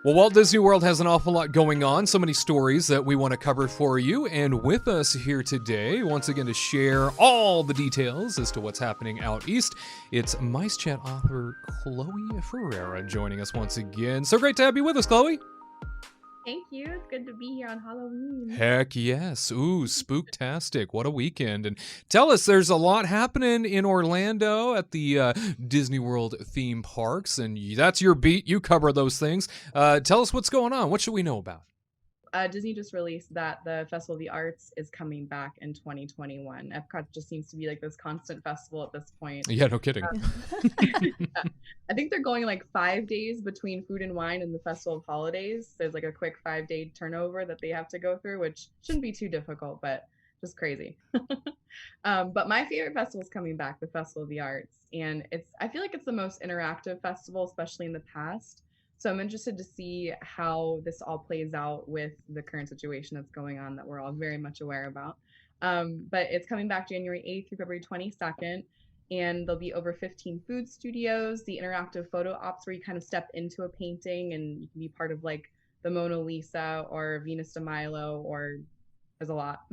Well, Walt Disney World has an awful lot going on, so many stories that we want to cover for you. And with us here today, once again, to share all the details as to what's happening out east, it's MiceChat author Chloe Ferreira joining us once again. So great to have you with us, Chloe. Thank you. It's good to be here on Halloween. Heck yes. Ooh, spooktastic. What a weekend. And tell us, there's a lot happening in Orlando at the Disney World theme parks, and that's your beat. You cover those things. Tell us what's going on. What should we know about? Disney just released that the Festival of the Arts is coming back in 2021. Epcot just seems to be like this constant festival at this point. Yeah, no kidding. I think they're going like 5 days between Food and Wine and the Festival of Holidays. There's like a quick 5-day turnover that they have to go through, which shouldn't be too difficult, but just crazy. But my favorite festival is coming back, the Festival of the Arts. And I feel like it's the most interactive festival, especially in the past. So I'm interested to see how this all plays out with the current situation that's going on that we're all very much aware about. But it's coming back January 8th through February 22nd. And there'll be over 15 food studios, the interactive photo ops where you kind of step into a painting and you can be part of like the Mona Lisa or Venus de Milo, or there's a lot.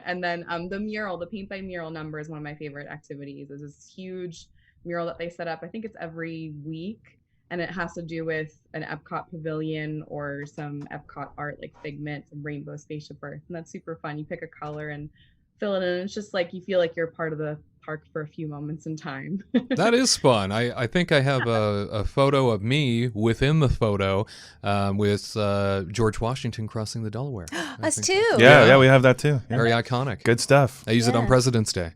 And then the mural, the paint by mural number is one of my favorite activities. There's this huge mural that they set up. I think it's every week. And it has to do with an Epcot Pavilion or some Epcot art like Figment and Rainbow Spaceship Earth. And that's super fun. You pick a color and fill it in. It's just like you feel like you're part of the park for a few moments in time. That is fun. I think I have a photo of me within the photo with George Washington crossing the Delaware. Us too. Yeah, we have that too. Yeah. Very iconic. Good stuff. I use it on President's Day.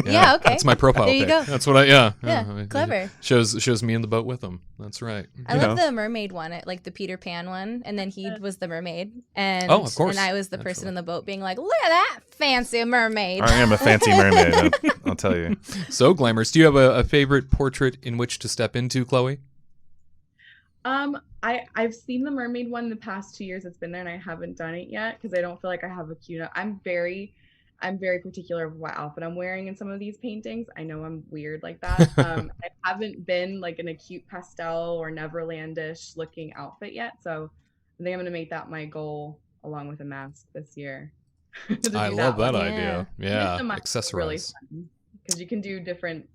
Yeah, okay. That's my profile There you pic. go. That's what Yeah, clever. Shows me in the boat with him. That's right. I love the mermaid one, like the Peter Pan one, and then he was the mermaid, and of course, and I was the person in the boat being like, "Look at that fancy mermaid." I am a fancy mermaid. I'll tell you. So glamorous. Do you have a favorite portrait in which to step into, Chloe? I've seen the mermaid one the past 2 years. It's been there, and I haven't done it yet because I don't feel like I have a cute enough. I'm very particular of what outfit I'm wearing in some of these paintings. I know I'm weird like that. I haven't been like in a cute pastel or Neverlandish looking outfit yet. So I think I'm going to make that my goal along with a mask this year. I love that idea. Yeah, accessorize. Really fun because you can do different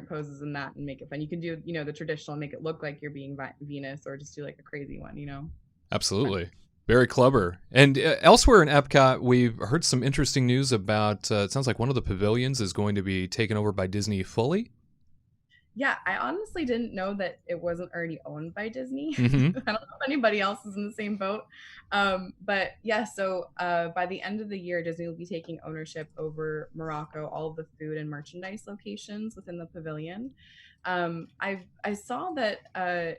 poses in that and make it fun. You can do, the traditional and make it look like you're being Venus, or just do like a crazy one, Absolutely. Very clever. And elsewhere in Epcot, we've heard some interesting news about, it sounds like one of the pavilions is going to be taken over by Disney fully. Yeah, I honestly didn't know that it wasn't already owned by Disney. Mm-hmm. I don't know if anybody else is in the same boat. But yeah, so by the end of the year, Disney will be taking ownership over Morocco, all of the food and merchandise locations within the pavilion. I saw that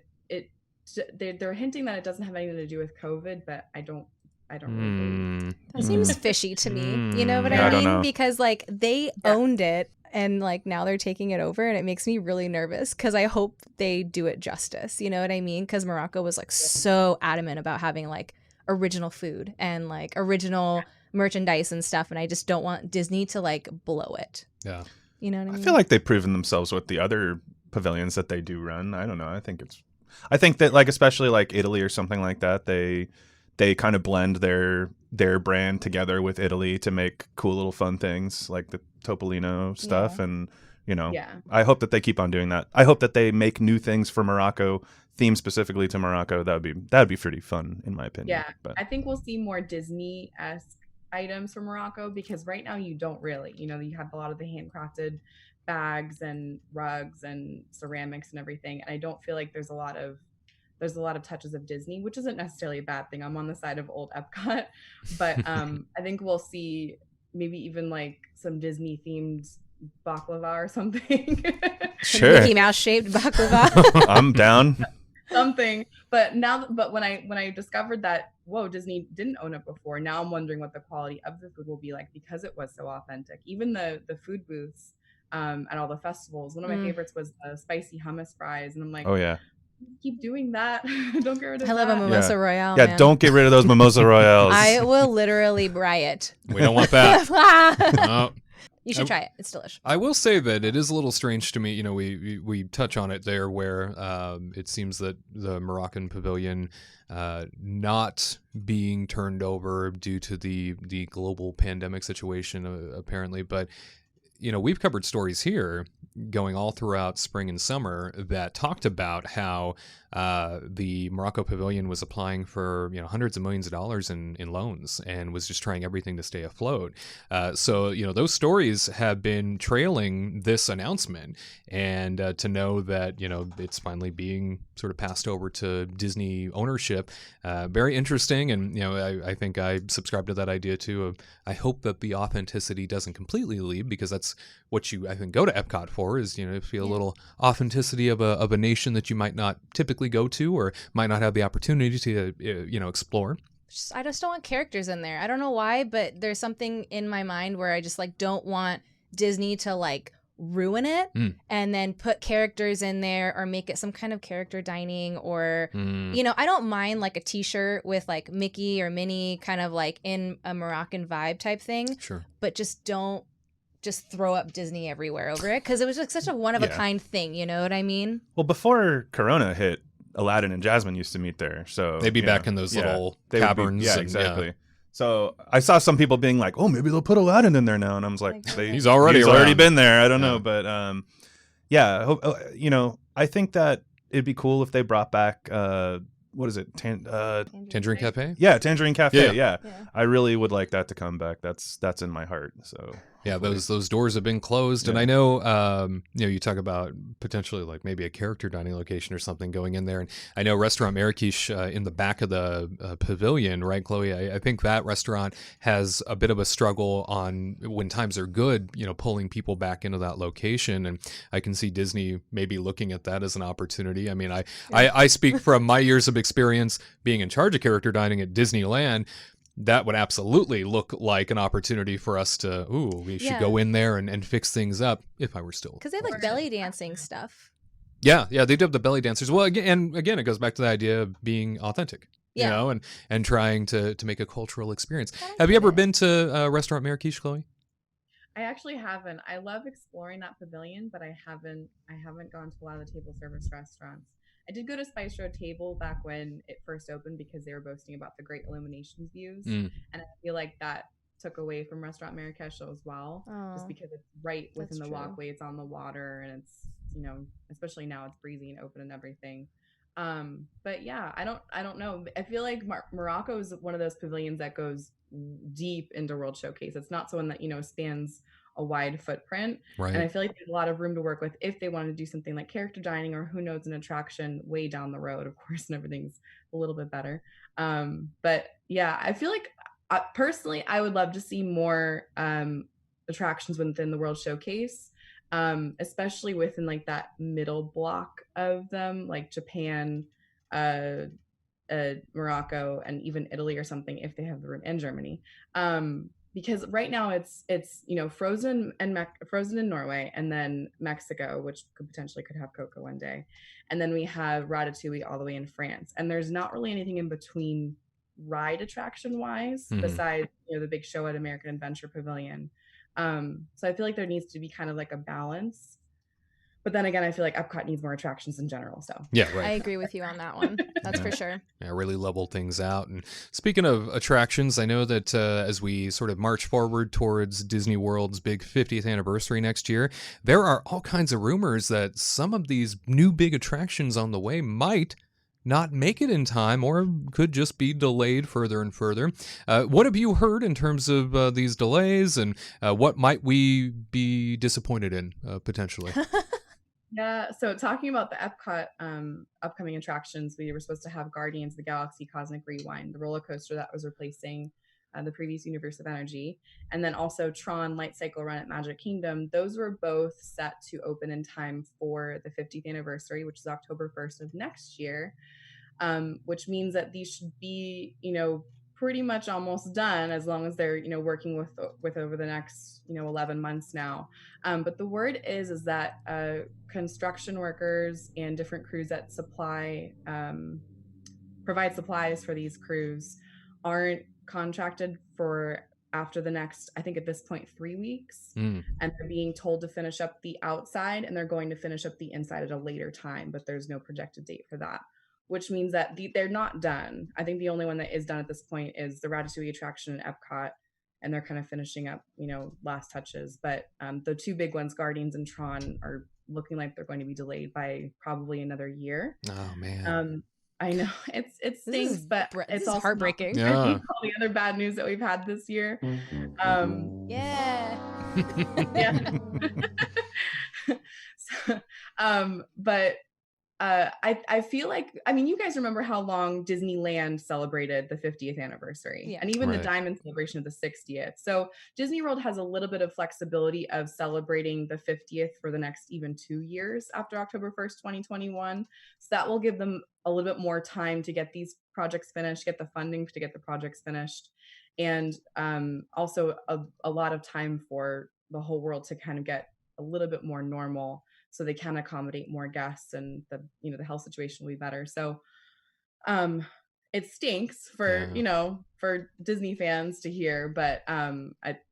they're hinting that it doesn't have anything to do with COVID, but I don't really. That seems fishy to me. You know what I mean? Because like they owned it and like now they're taking it over, and it makes me really nervous because I hope they do it justice. You know what I mean? Because Morocco was like so adamant about having like original food and like original merchandise and stuff, and I just don't want Disney to like blow it. Yeah. You know what I mean? I feel like they've proven themselves with the other pavilions that they do run. I don't know. I think that like especially like Italy or something like that, they kind of blend their brand together with Italy to make cool little fun things like the Topolino stuff. And I hope that they keep on doing that. I hope that they make new things for Morocco, themed specifically to Morocco. That'd be pretty fun in my opinion. Yeah, but I think we'll see more Disney-esque items from Morocco, because right now you don't really, you have a lot of the handcrafted bags and rugs and ceramics and everything, and I don't feel like there's a lot of touches of Disney, which isn't necessarily a bad thing. I'm on the side of old Epcot, but I think we'll see maybe even like some Disney themed baklava or something. Sure. Mickey Mouse shaped baklava. I'm down. Something. But when I discovered that, whoa, Disney didn't own it before, now I'm wondering what the quality of the food will be like, because it was so authentic. Even the food booths at all the festivals. One of my favorites was the spicy hummus fries, and I'm like, oh yeah, keep doing that. Don't get rid of that. I love a mimosa royale. Yeah, man. Don't get rid of those mimosa royales. I will literally riot. We don't want that. No. You should try it. It's delicious. I will say that it is a little strange to me. You know, we touch on it there where it seems that the Moroccan Pavilion not being turned over due to the global pandemic situation, apparently. But, you know, we've covered stories here going all throughout spring and summer that talked about how the Morocco Pavilion was applying for, you know, hundreds of millions of dollars in loans and was just trying everything to stay afloat. So, you know, those stories have been trailing this announcement, and to know that, you know, it's finally being sort of passed over to Disney ownership, very interesting. And, you know, I think I subscribe to that idea too. I hope that the authenticity doesn't completely leave, because that's what you, I think, go to Epcot for, is, you know, feel a little authenticity of a nation that you might not typically go to or might not have the opportunity to, you know, explore. I just don't want characters in there. I don't know why, but there's something in my mind where I just like don't want Disney to like ruin it and then put characters in there or make it some kind of character dining, or you know, I don't mind like a t-shirt with like Mickey or Minnie kind of like in a Moroccan vibe type thing. Sure. But just don't just throw up Disney everywhere over it, because it was like such a one of a kind thing, you know what I mean? Well, before Corona hit, Aladdin and Jasmine used to meet there, so they'd be back in those little caverns. Exactly. Yeah. So I saw some people being like, "Oh, maybe they'll put Aladdin in there now,and I was like, he's already been there." I don't know, but you know, I think that it'd be cool if they brought back what is it, Tangerine Cafe? Yeah, Tangerine Cafe. Yeah. I really would like that to come back. That's in my heart. So yeah, those doors have been closed, and I know you know, you talk about potentially like maybe a character dining location or something going in there, and I know Restaurant Marrakesh in the back of the pavilion, right, Chloe? I think that restaurant has a bit of a struggle on when times are good, you know, pulling people back into that location, and I can see Disney maybe looking at that as an opportunity. I mean, I speak from my years of experience being in charge of character dining at Disneyland. That would absolutely look like an opportunity for us to, we should go in there and fix things up if I were still. Because they have like belly dancing stuff. Yeah, they do have the belly dancers. Well, again, it goes back to the idea of being authentic, you know, and trying to make a cultural experience. Have you ever been to Restaurant Marrakesh, Chloe? I actually haven't. I love exploring that pavilion, but I haven't gone to a lot of the table service restaurants. I did go to Spice Road Table back when it first opened, because they were boasting about the great illuminations views. And I feel like that took away from Restaurant Marrakesh as well, just because it's right within the walkway. It's on the water, and it's, you know, especially now it's breezy and open and everything. But yeah, I don't know. I feel like Morocco is one of those pavilions that goes deep into World Showcase. It's not someone that, you know, spans a wide footprint, and I feel like there's a lot of room to work with if they want to do something like character dining, or who knows, an attraction way down the road, of course, and everything's a little bit better. But yeah, I feel like personally I would love to see more attractions within the World Showcase, especially within like that middle block of them, like Japan, Morocco, and even Italy or something, if they have the room, in Germany. Because right now it's you know, Frozen in Norway, and then Mexico, which could have Coco one day, and then we have Ratatouille all the way in France, and there's not really anything in between ride attraction wise besides, you know, the big show at American Adventure Pavilion. So I feel like there needs to be kind of like a balance. But then again, I feel like Epcot needs more attractions in general. So yeah, right. I agree with you on that one. That's for sure. Yeah, really level things out. And speaking of attractions, I know that as we sort of march forward towards Disney World's big 50th anniversary next year, there are all kinds of rumors that some of these new big attractions on the way might not make it in time, or could just be delayed further and further. What have you heard in terms of these delays, and what might we be disappointed in potentially? Yeah, so talking about the Epcot upcoming attractions, we were supposed to have Guardians of the Galaxy Cosmic Rewind, the roller coaster that was replacing the previous Universe of Energy, and then also Tron Light Cycle Run at Magic Kingdom. Those were both set to open in time for the 50th anniversary, which is October 1st of next year, which means that these should be, you know, pretty much almost done, as long as they're, you know, working with over the next, you know, 11 months now. But the word is that construction workers and different crews that provide supplies for these crews aren't contracted for after the next, I think at this point, 3 weeks. Mm. And they're being told to finish up the outside, and they're going to finish up the inside at a later time, but there's no projected date for that, which means that they're not done. I think the only one that is done at this point is the Ratatouille attraction in Epcot, and they're kind of finishing up, last touches. But the two big ones, Guardians and Tron, are looking like they're going to be delayed by probably another year. Oh man. I know it stinks, but it's also heartbreaking. Yeah. all the other bad news that we've had this year. Yeah. Yeah. But I feel like, you guys remember how long Disneyland celebrated the 50th anniversary, and even the Diamond celebration of the 60th. So Disney World has a little bit of flexibility of celebrating the 50th for the next even 2 years after October 1st, 2021. So that will give them a little bit more time to get these projects finished, get the funding to get the projects finished, and also a lot of time for the whole world to kind of get a little bit more normal, so they can accommodate more guests, and the health situation will be better. So it stinks for for Disney fans to hear, but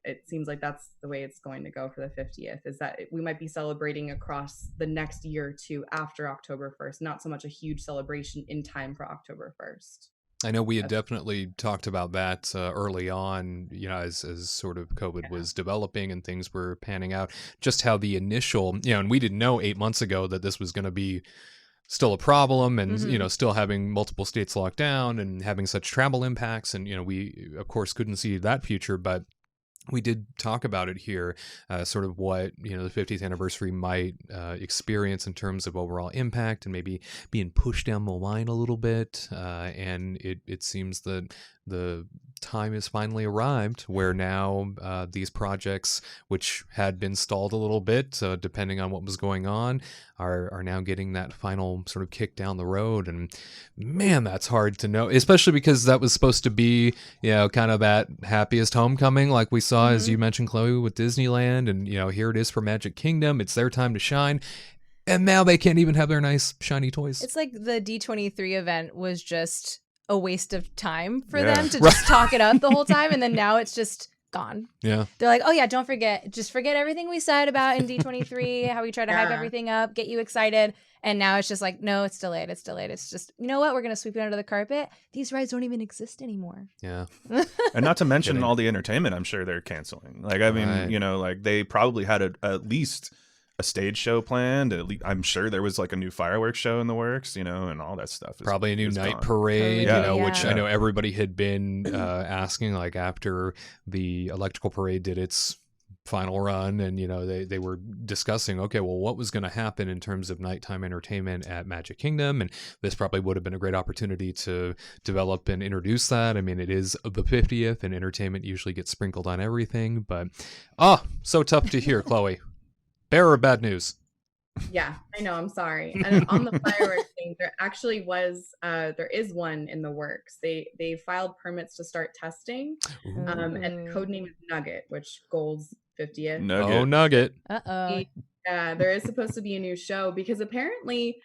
it seems like that's the way it's going to go for the 50th, is that we might be celebrating across the next year or two after October 1st, not so much a huge celebration in time for October 1st. I know we had definitely talked about that early on, as sort of COVID was developing and things were panning out, just how the initial, and we didn't know 8 months ago that this was going to be still a problem, and, still having multiple states locked down and having such travel impacts. And, we, of course, couldn't see that future, but we did talk about it here, sort of what, the 50th anniversary might experience in terms of overall impact and maybe being pushed down the line a little bit. And it seems that the time has finally arrived where now these projects, which had been stalled a little bit, depending on what was going on, are now getting that final sort of kick down the road. And man, that's hard to know, especially because that was supposed to be, kind of that happiest homecoming, like we saw, as you mentioned, Chloe, with Disneyland. And, here it is for Magic Kingdom. It's their time to shine. And now they can't even have their nice, shiny toys. It's like the D23 event was just a waste of time for them to just talk it up the whole time, and then now it's just gone. Yeah. They're like, oh yeah, just forget everything we said about in D23, how we try to hype everything up, get you excited, and now it's just like, no, it's delayed. It's just, you know what, we're gonna sweep it under the carpet. These rides don't even exist anymore. Yeah. And not to mention all the entertainment I'm sure they're canceling. Like, I mean, like they probably had at least a stage show planned. I'm sure there was like a new fireworks show in the works, and all that stuff. Probably a new night parade, which I know everybody had been asking, like after the electrical parade did its final run, and they were discussing, okay, well, what was going to happen in terms of nighttime entertainment at Magic Kingdom, and this probably would have been a great opportunity to develop and introduce that. I mean, it is the 50th, and entertainment usually gets sprinkled on everything, but so tough to hear, Chloe. Bearer of bad news. Yeah, I know. I'm sorry. And on the fireworks thing, there actually there is one in the works. They filed permits to start testing. And the code name is Nugget, which Gold's 50th. Nugget. Oh, Nugget. Uh-oh. Yeah, there is supposed to be a new show because apparently,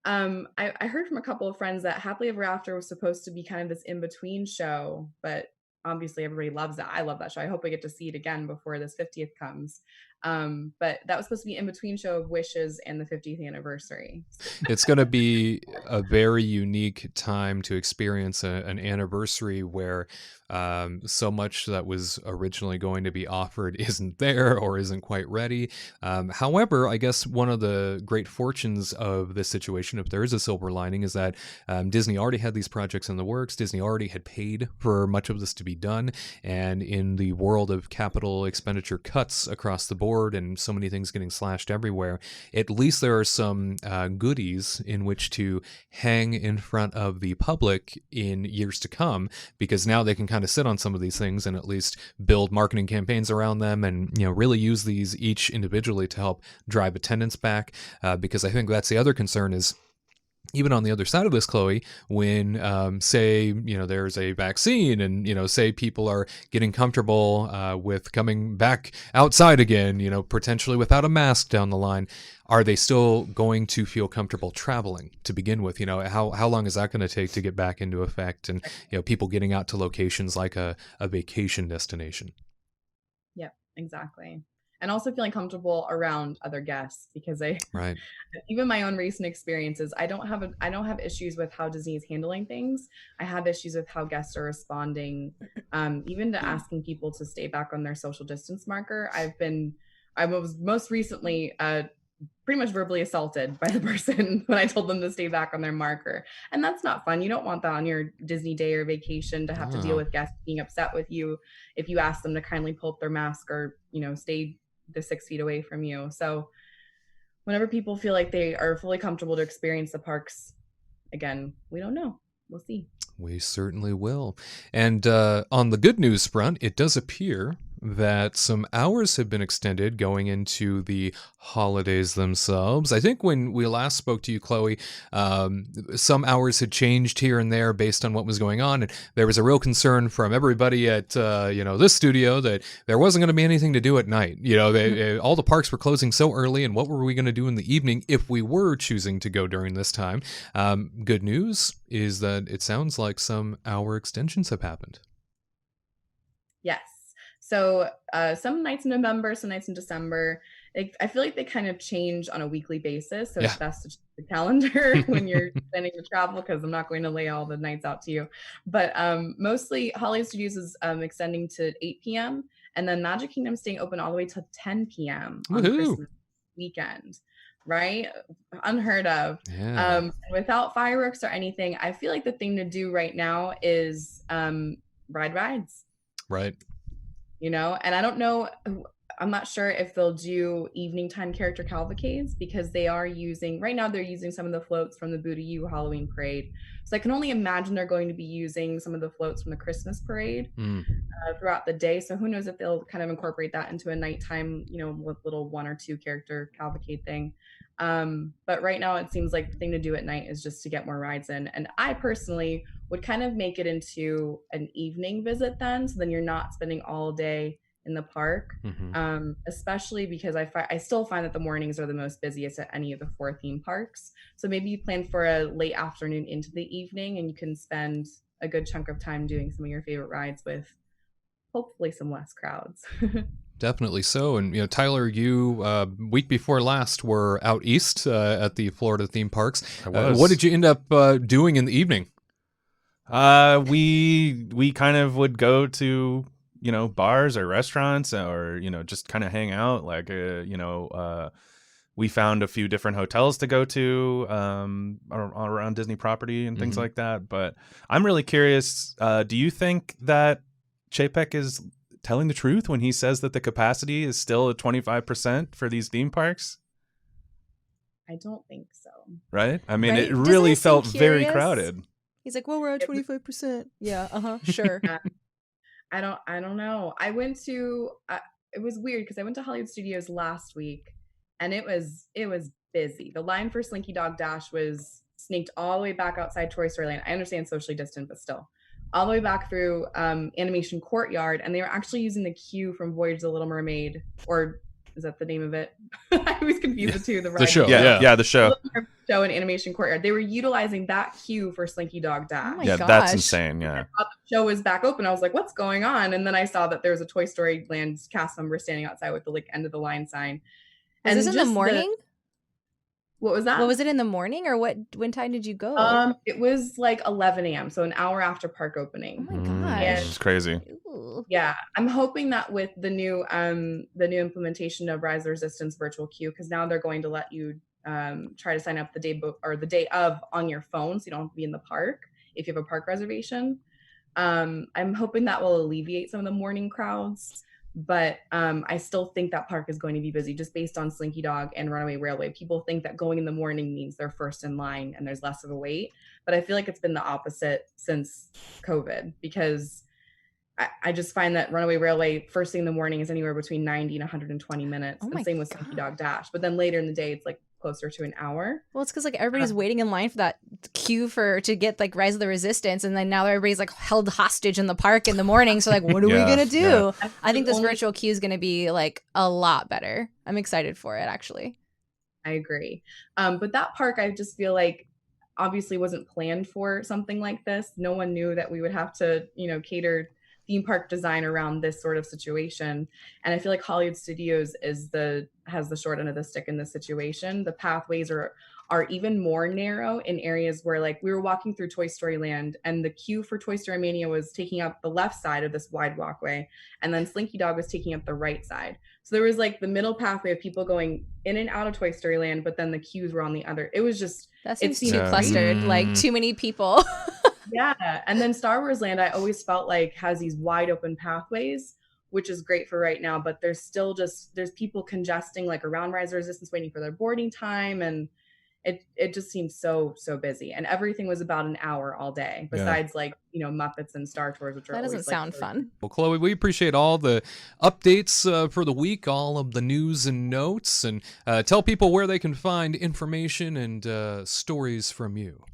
I heard from a couple of friends that Happily Ever After was supposed to be kind of this in-between show, but obviously everybody loves that. I love that show. I hope I get to see it again before this 50th comes. But that was supposed to be in between show of Wishes and the 50th anniversary. It's going to be a very unique time to experience an anniversary where so much that was originally going to be offered isn't there or isn't quite ready. However, I guess one of the great fortunes of this situation, if there is a silver lining, is that Disney already had these projects in the works. Disney already had paid for much of this to be done. And in the world of capital expenditure cuts across the board and so many things getting slashed everywhere, at least there are some goodies in which to hang in front of the public in years to come, because now they can kind of sit on some of these things and at least build marketing campaigns around them and really use these each individually to help drive attendance back, because I think that's the other concern is even on the other side of this, Chloe, when say, there's a vaccine and, say people are getting comfortable with coming back outside again, potentially without a mask down the line, are they still going to feel comfortable traveling to begin with? How long is that going to take to get back into effect, and, people getting out to locations like a vacation destination? Yep, exactly. And also feeling comfortable around other guests, because right. Even my own recent experiences, I don't have issues with how Disney is handling things. I have issues with how guests are responding, even to asking people to stay back on their social distance marker. I was most recently pretty much verbally assaulted by the person when I told them to stay back on their marker. And that's not fun. You don't want that on your Disney day or vacation, to have to deal with guests being upset with you if you ask them to kindly pull up their mask or, stay the 6 feet away from you. So whenever people feel like they are fully comfortable to experience the parks again, we don't know. We'll see. We certainly will. And on the good news front, it does appear that some hours have been extended going into the holidays themselves. I think when we last spoke to you, Chloe, some hours had changed here and there based on what was going on. And there was a real concern from everybody at, this studio that there wasn't going to be anything to do at night. All the parks were closing so early, and what were we going to do in the evening if we were choosing to go during this time? Good news is that it sounds like some hour extensions have happened. Yes. So some nights in November, some nights in December. I feel like they kind of change on a weekly basis. So it's best to check the calendar when you're planning to travel, because I'm not going to lay all the nights out to you. But mostly Hollywood Studios is extending to 8 p.m. and then Magic Kingdom staying open all the way to 10 p.m. on Christmas weekend. Right? Unheard of. Yeah. Without fireworks or anything, I feel like the thing to do right now is ride rides. Right. And I don't know, I'm not sure if they'll do evening time character cavalcades, because they're using some of the floats from the Boo to You Halloween parade. So I can only imagine they're going to be using some of the floats from the Christmas parade throughout the day. So who knows if they'll kind of incorporate that into a nighttime, with little 1 or 2 character cavalcade thing. But right now it seems like the thing to do at night is just to get more rides in. And I personally would kind of make it into an evening visit then. So then you're not spending all day in the park, especially because I still find that the mornings are the most busiest at any of the 4 theme parks. So maybe you plan for a late afternoon into the evening, and you can spend a good chunk of time doing some of your favorite rides with hopefully some less crowds. Definitely so. And, Tyler, you, week before last, were out east at the Florida theme parks. What did you end up doing in the evening? We kind of would go to, bars or restaurants, or, just kind of hang out. Like, we found a few different hotels to go to around Disney property and things like that. But I'm really curious, do you think that Chapek is telling the truth when he says that the capacity is still at 25% for these theme parks? I don't think so. Right? I mean, it really felt very crowded. He's like, well, we're at 25%. Yeah, sure. I don't know. I went to, it was weird because I went to Hollywood Studios last week, and it was busy. The line for Slinky Dog Dash was snaked all the way back outside Toy Story Land. I understand socially distant, but still. All the way back through Animation Courtyard, and they were actually using the queue from Voyage of the Little Mermaid, or is that the name of it? I was confused the two. The show, the show. Show in Animation Courtyard. They were utilizing that queue for Slinky Dog Dash. Oh my gosh. That's insane. Yeah. I thought the show was back open. I was like, what's going on? And then I saw that there was a Toy Story Land cast member standing outside with the end of the line sign. Was this in the morning? What was that? What was it, in the morning, or when time did you go? It was like 11 a.m. So an hour after park opening. Oh my gosh. It's crazy. Ooh. Yeah. I'm hoping that with the new implementation of Rise of Resistance virtual queue, because now they're going to let you try to sign up the day of on your phone, so you don't have to be in the park if you have a park reservation. I'm hoping that will alleviate some of the morning crowds. But I still think that park is going to be busy just based on Slinky Dog and Runaway Railway. People think that going in the morning means they're first in line and there's less of a wait. But I feel like it's been the opposite since COVID, because I just find that Runaway Railway first thing in the morning is anywhere between 90 and 120 minutes. Oh and same with Slinky Dog Dash. But then later in the day, it's like closer to an hour. Well, it's because like everybody's waiting in line for that queue to get like Rise of the Resistance, and then now everybody's like held hostage in the park in the morning. So like, what are we gonna do? Yeah. I think this virtual queue is gonna be like a lot better. I'm excited for it, actually. I agree. But that park, I just feel like obviously wasn't planned for something like this. No one knew that we would have to, cater theme park design around this sort of situation. And I feel like Hollywood Studios has the short end of the stick in this situation. The pathways are even more narrow in areas where, like, we were walking through Toy Story Land and the queue for Toy Story Mania was taking up the left side of this wide walkway, and then Slinky Dog was taking up the right side. So there was like the middle pathway of people going in and out of Toy Story Land, but then the queues were on the other. It was just, that seems too clustered, like too many people. Yeah. And then Star Wars Land, I always felt like has these wide open pathways, which is great for right now, but there's still there's people congesting like around Rise of the Resistance waiting for their boarding time. And it just seems so busy. And everything was about an hour all day, besides Muppets and Star Tours, which are that doesn't sound fun. Well, Chloe, we appreciate all the updates for the week, all of the news and notes, and tell people where they can find information and stories from you.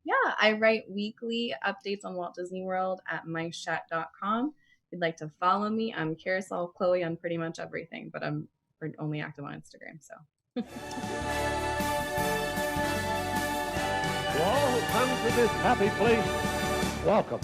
Yeah, I write weekly updates on Walt Disney World at MiceChat.com. If you'd like to follow me, I'm Carousel Chloe on pretty much everything, but I'm only active on Instagram. So. To all who come to this happy place, welcome.